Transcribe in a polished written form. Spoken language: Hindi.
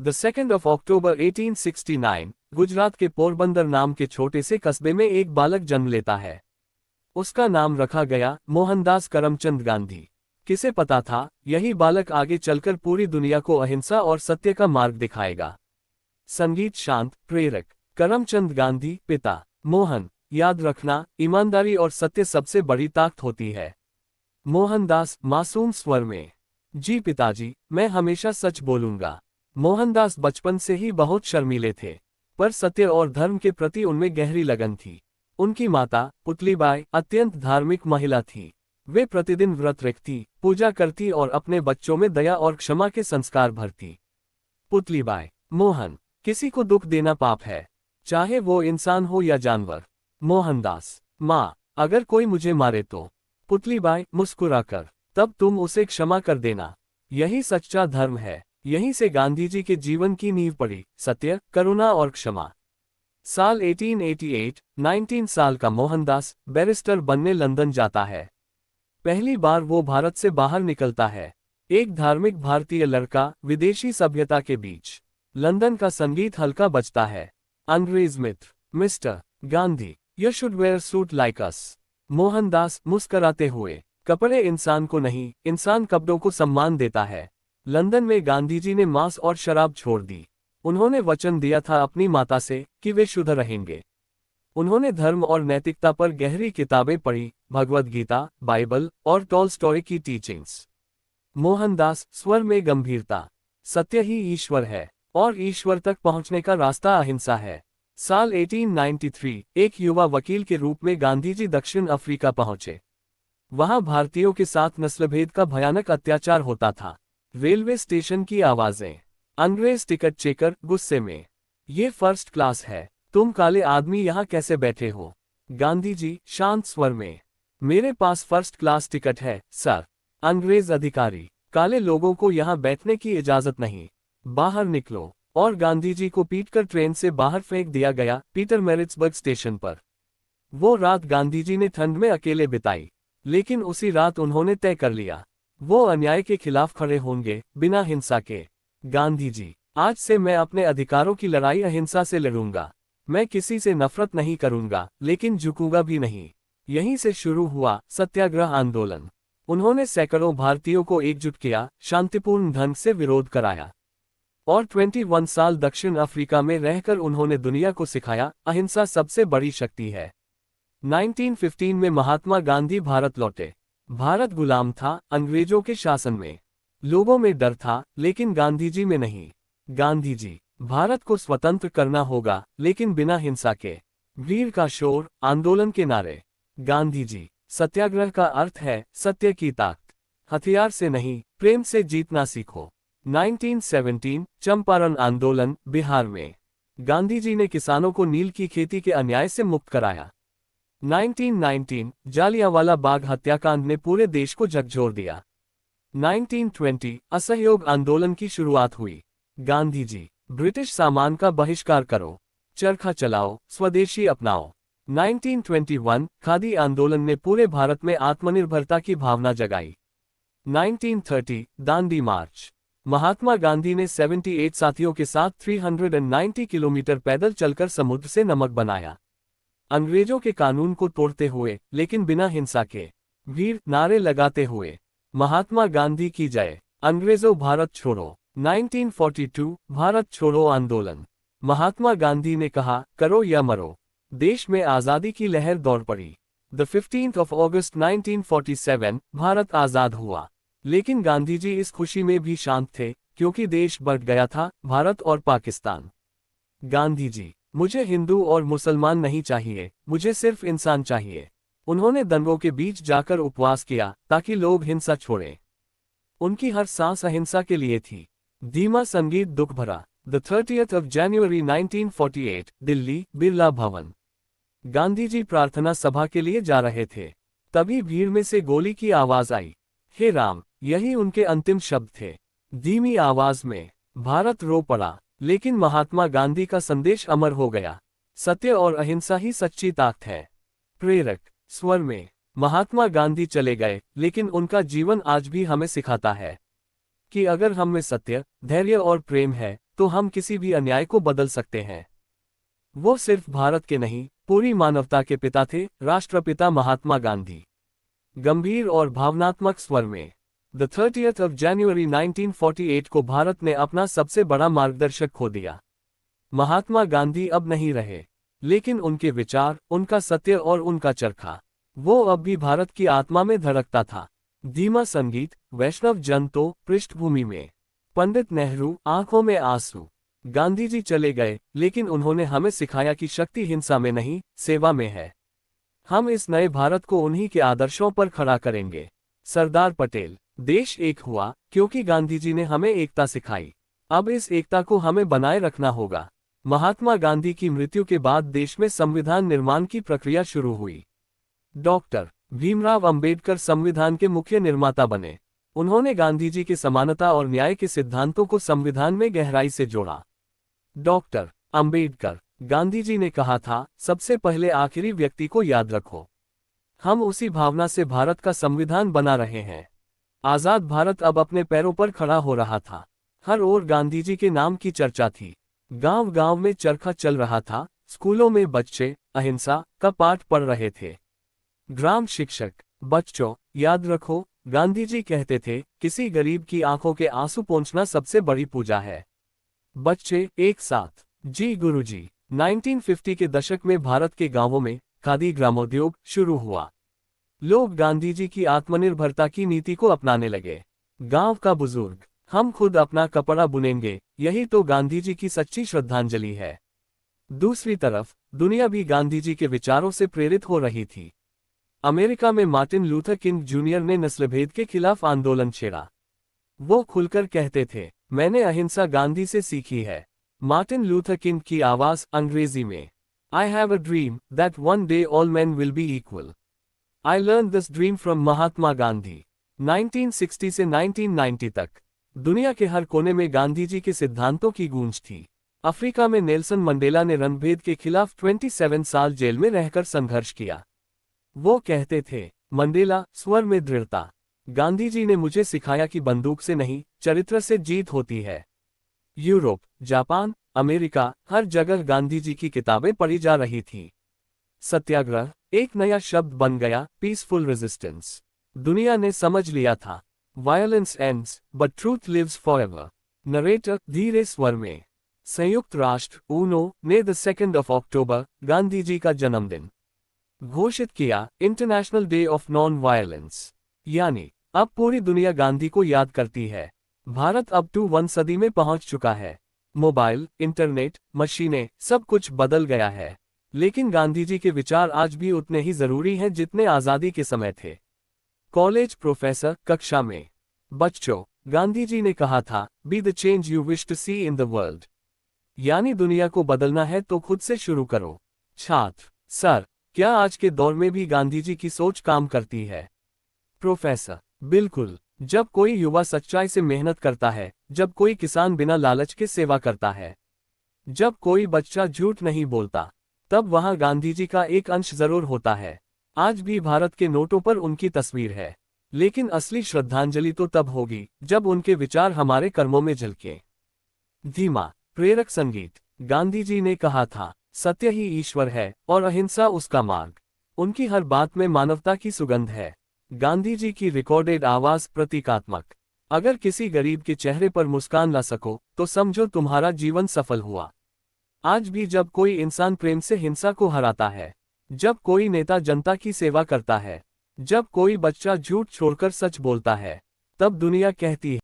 The 2nd of October 1869, Gujarat के पोरबंदर नाम के छोटे से कस्बे में एक बालक जन्म लेता है। उसका नाम रखा गया मोहनदास करमचंद गांधी। किसे पता था, यही बालक आगे चलकर पूरी दुनिया को अहिंसा और सत्य का मार्ग दिखाएगा। संगीत शांत, प्रेरक। करमचंद गांधी, पिता। मोहन, याद रखना, ईमानदारी और सत्य सबसे बड़ी ताकत होती है। मोहनदास, मासूम स्वर में, जी पिताजी, मैं हमेशा सच बोलूंगा। मोहनदास बचपन से ही बहुत शर्मीले थे, पर सत्य और धर्म के प्रति उनमें गहरी लगन थी। उनकी माता पुतलीबाई अत्यंत धार्मिक महिला थी। वे प्रतिदिन व्रत रखती, पूजा करती और अपने बच्चों में दया और क्षमा के संस्कार भरती। पुतलीबाई, मोहन, किसी को दुख देना पाप है, चाहे वो इंसान हो या जानवर। मोहनदास, माँ, अगर कोई मुझे मारे तो। पुतलीबाई मुस्कुराकर, तब तुम उसे क्षमा कर देना, यही सच्चा धर्म है। यहीं से गांधी जी के जीवन की नींव पड़ी, सत्य, करुणा और क्षमा। साल 1888, 19 साल का मोहनदास बैरिस्टर बनने लंदन जाता है। पहली बार वो भारत से बाहर निकलता है। एक धार्मिक भारतीय लड़का, विदेशी सभ्यता के बीच। लंदन का संगीत हल्का बजता है। अंग्रेज मित्र, mister Gandhi, you should wear suit like us. Mohandas मुस्कराते हुए, कपड़े इंसान को नहीं, इंसान कपड़ों को सम्मान देता है। लंदन में गांधी जी ने मांस और शराब छोड़ दी। उन्होंने वचन दिया था अपनी माता से कि वे शुद्ध रहेंगे। उन्होंने धर्म और नैतिकता पर गहरी किताबें पढ़ी, भगवद गीता, बाइबल और टॉलस्टॉय की टीचिंग्स। मोहनदास, स्वर में गंभीरता, सत्य ही ईश्वर है और ईश्वर तक पहुंचने का रास्ता अहिंसा है। साल 1893, एक युवा वकील के रूप में गांधी जी दक्षिण अफ्रीका पहुंचे। वहां भारतीयों के साथ नस्लभेद का भयानक अत्याचार होता था। रेलवे स्टेशन की आवाजें, अंग्रेज टिकट चेकर गुस्से में, ये फर्स्ट क्लास है, तुम काले आदमी यहाँ कैसे बैठे हो। गांधी जी शांत स्वर में, मेरे पास फर्स्ट क्लास टिकट है सर। अंग्रेज अधिकारी, काले लोगों को यहाँ बैठने की इजाजत नहीं, बाहर निकलो। और गांधी जी को पीटकर ट्रेन से बाहर फेंक दिया गया, पीटरमैरिट्सबर्ग स्टेशन पर। वो रात गांधी जी ने ठंड में अकेले बिताई, लेकिन उसी रात उन्होंने तय कर लिया, वो अन्याय के खिलाफ खड़े होंगे, बिना हिंसा के। गांधी जी, आज से मैं अपने अधिकारों की लड़ाई अहिंसा से लड़ूंगा। मैं किसी से नफरत नहीं करूंगा, लेकिन झुकूंगा भी नहीं। यहीं से शुरू हुआ सत्याग्रह आंदोलन। उन्होंने सैकड़ों भारतीयों को एकजुट किया, शांतिपूर्ण ढंग से विरोध कराया और 21 साल दक्षिण अफ्रीका में रहकर उन्होंने दुनिया को सिखाया, अहिंसा सबसे बड़ी शक्ति है। 1915 में महात्मा गांधी भारत लौटे। भारत गुलाम था अंग्रेजों के शासन में। लोगों में डर था, लेकिन गांधी जी में नहीं। गांधी जी, भारत को स्वतंत्र करना होगा, लेकिन बिना हिंसा के। भीड़ का शोर, आंदोलन के नारे। गांधी जी, सत्याग्रह का अर्थ है सत्य की ताकत, हथियार से नहीं, प्रेम से जीतना सीखो। 1917, चंपारण आंदोलन, बिहार में गांधी जी ने किसानों को नील की खेती के अन्याय से मुक्त कराया। 1919, जालियांवाला बाग हत्याकांड ने पूरे देश को झकझोर दिया। 1920, असहयोग आंदोलन की शुरुआत हुई। गांधी जी, ब्रिटिश सामान का बहिष्कार करो, चरखा चलाओ, स्वदेशी अपनाओ। 1921, खादी आंदोलन ने पूरे भारत में आत्मनिर्भरता की भावना जगाई। 1930, दांडी मार्च, महात्मा गांधी ने 78 साथियों के साथ 390 किलोमीटर पैदल चलकर समुद्र से नमक बनाया। अंग्रेजों के कानून को तोड़ते हुए, लेकिन बिना हिंसा के। भीड़, नारे लगाते हुए, महात्मा गांधी की जय, अंग्रेजों भारत छोड़ो। 1942, भारत छोड़ो आंदोलन, महात्मा गांधी ने कहा, करो या मरो। देश में आज़ादी की लहर दौड़ पड़ी। The 15th of August 1947, Bharat आज़ाद हुआ। लेकिन गांधी जी इस खुशी में भी शांत थे, क्योंकि देश बढ़ गया था, भारत और पाकिस्तान। गांधी जी, मुझे हिंदू और मुसलमान नहीं चाहिए, मुझे सिर्फ इंसान चाहिए। उन्होंने दंगों के बीच जाकर उपवास किया, ताकि लोग हिंसा छोड़ें। उनकी हर सांस अहिंसा के लिए थी। धीमा संगीत दुख भरा। The 30th of January 1948, Delhi, Birla भवन। गांधी जी प्रार्थना सभा के लिए जा रहे थे, तभी भीड़ में से गोली की आवाज आई। हे राम, यही उनके अंतिम शब्द थे। धीमी आवाज में, भारत रो पड़ा, लेकिन महात्मा गांधी का संदेश अमर हो गया। सत्य और अहिंसा ही सच्ची ताकत है। प्रेरक स्वर में, महात्मा गांधी चले गए, लेकिन उनका जीवन आज भी हमें सिखाता है कि अगर हम में सत्य, धैर्य और प्रेम है, तो हम किसी भी अन्याय को बदल सकते हैं। वो सिर्फ भारत के नहीं, पूरी मानवता के पिता थे, राष्ट्रपिता महात्मा गांधी। गंभीर और भावनात्मक स्वर में, द 30th of January 1948 को भारत ने अपना सबसे बड़ा मार्गदर्शक खो दिया। महात्मा गांधी अब नहीं रहे, लेकिन उनके विचार, उनका सत्य और उनका चरखा, वो अब भी भारत की आत्मा में धड़कता था। धीमा संगीत, वैष्णव जन तो पृष्ठभूमि में, पंडित नेहरू, आंखों में आंसू। गांधी जी चले गए, लेकिन उन्होंने हमें सिखाया कि शक्ति हिंसा में नहीं, सेवा में है। हम इस नए भारत को उन्हीं के आदर्शों पर खड़ा करेंगे। सरदार पटेल, देश एक हुआ क्योंकि गांधी जी ने हमें एकता सिखाई। अब इस एकता को हमें बनाए रखना होगा। महात्मा गांधी की मृत्यु के बाद देश में संविधान निर्माण की प्रक्रिया शुरू हुई। डॉक्टर भीमराव अंबेडकर संविधान के मुख्य निर्माता बने। उन्होंने गांधी जी के समानता और न्याय के सिद्धांतों को संविधान में गहराई से जोड़ा। डॉक्टर अंबेडकर, गांधी जी ने कहा था, सबसे पहले आखिरी व्यक्ति को याद रखो। हम उसी भावना से भारत का संविधान बना रहे हैं। आजाद भारत अब अपने पैरों पर खड़ा हो रहा था। हर ओर गांधी जी के नाम की चर्चा थी। गांव गांव में चरखा चल रहा था, स्कूलों में बच्चे अहिंसा का पाठ पढ़ रहे थे। ग्राम शिक्षक, बच्चों, याद रखो, गांधी जी कहते थे, किसी गरीब की आंखों के आंसू पोंछना सबसे बड़ी पूजा है। बच्चे एक साथ, जी गुरुजी। 1950 के दशक में भारत के गांवों में खादी ग्रामोद्योग शुरू हुआ। लोग गांधी जी की आत्मनिर्भरता की नीति को अपनाने लगे। गांव का बुजुर्ग, हम खुद अपना कपड़ा बुनेंगे, यही तो गांधी जी की सच्ची श्रद्धांजलि है। दूसरी तरफ दुनिया भी गांधी जी के विचारों से प्रेरित हो रही थी। अमेरिका में मार्टिन लूथर किंग जूनियर ने नस्लभेद के खिलाफ आंदोलन छेड़ा। वो खुलकर कहते थे, मैंने अहिंसा गांधी से सीखी है। मार्टिन लूथर किंग की आवाज अंग्रेजी में, I have a dream that one day all men will be equal. I learned this dream from Mahatma Gandhi. 1960 से 1990 तक दुनिया के हर कोने में गांधी जी के सिद्धांतों की गूंज थी। अफ्रीका में नेल्सन मंडेला ने रणभेद के खिलाफ 27 साल जेल में रहकर संघर्ष किया। वो कहते थे, मंडेला, स्वर में दृढ़ता। गांधी जी ने मुझे सिखाया कि बंदूक से नहीं, चरित्र से जीत होती है। यूरोप, जापान, अमेरिका, हर जगह गांधी जी की किताबें पढ़ी जा रही थी। सत्याग्रह एक नया शब्द बन गया, पीसफुल रेजिस्टेंस। दुनिया ने समझ लिया था, violence ends but truth lives forever. Narrator धीरे स्वर में। संयुक्त राष्ट्र ऊनो ने द 2 अक्टूबर, गांधी जी का जन्मदिन, घोषित किया international day of non violence. यानी अब पूरी दुनिया गांधी को याद करती है। भारत अब 21 सदी में पहुंच चुका है। मोबाइल, इंटरनेट, मशीनें, सब कुछ बदल गया है, लेकिन गांधी जी के विचार आज भी उतने ही जरूरी हैं जितने आजादी के समय थे। कॉलेज प्रोफेसर कक्षा में, बच्चों, गांधी जी ने कहा था, be the change you wish to see in the world. यानी दुनिया को बदलना है तो खुद से शुरू करो। छात्र, सर, क्या आज के दौर में भी गांधी जी की सोच काम करती है? प्रोफेसर, बिल्कुल। जब कोई युवा सच्चाई से मेहनत करता है, जब कोई किसान बिना लालच के सेवा करता है, जब कोई बच्चा झूठ नहीं बोलता, तब वहां गांधी जी का एक अंश जरूर होता है। आज भी भारत के नोटों पर उनकी तस्वीर है, लेकिन असली श्रद्धांजलि तो तब होगी जब उनके विचार हमारे कर्मों में झलके। धीमा, प्रेरक संगीत। गांधी जी ने कहा था, सत्य ही ईश्वर है और अहिंसा उसका मार्ग। उनकी हर बात में मानवता की सुगंध है। गांधी जी की रिकॉर्डेड आवाज प्रतीकात्मक। अगर किसी गरीब के चेहरे पर मुस्कान ला सको तो समझो तुम्हारा जीवन सफल हुआ। आज भी जब कोई इंसान प्रेम से हिंसा को हराता है, जब कोई नेता जनता की सेवा करता है, जब कोई बच्चा झूठ छोड़कर सच बोलता है, तब दुनिया कहती है,